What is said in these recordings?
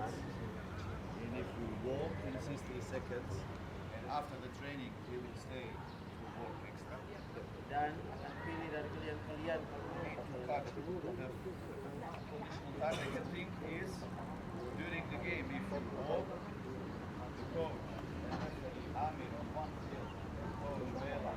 And if you walk in 60 seconds, and after the training, we will stay to walk extra. Dan akan pilih dari kalian You need to cut the functional time. The thing is, during the game, if you walk, the coach, Amir on one field, coach Bela,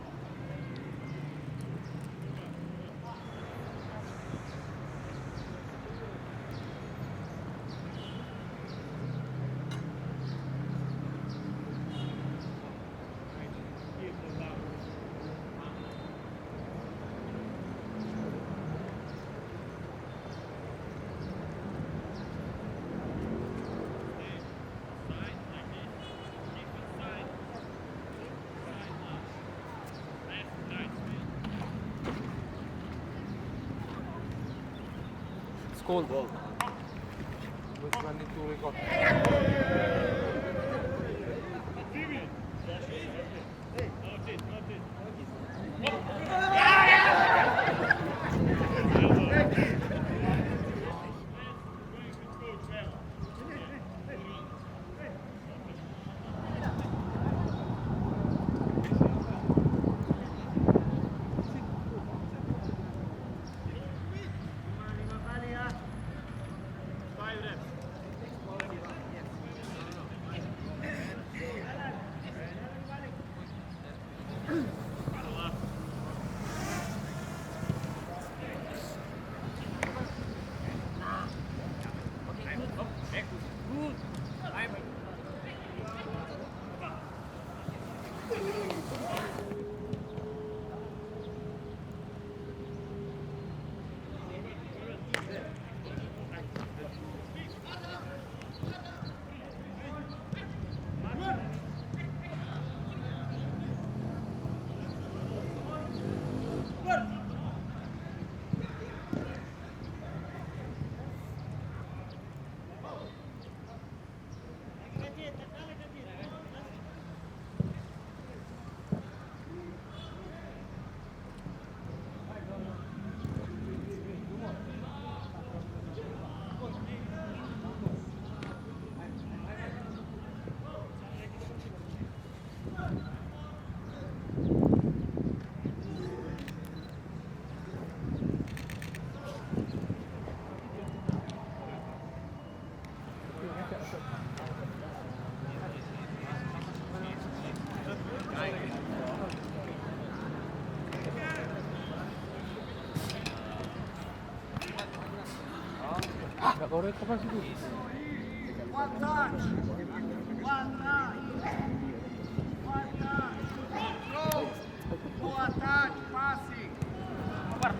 Cold. goal. Which one need to record? Nggak korek apa sih tuh? One touch. One touch. One touch. Throw. No attack. Passing. Back!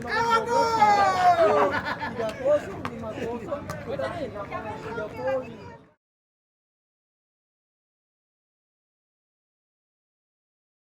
Ewan tuh. 3-0, 5-0.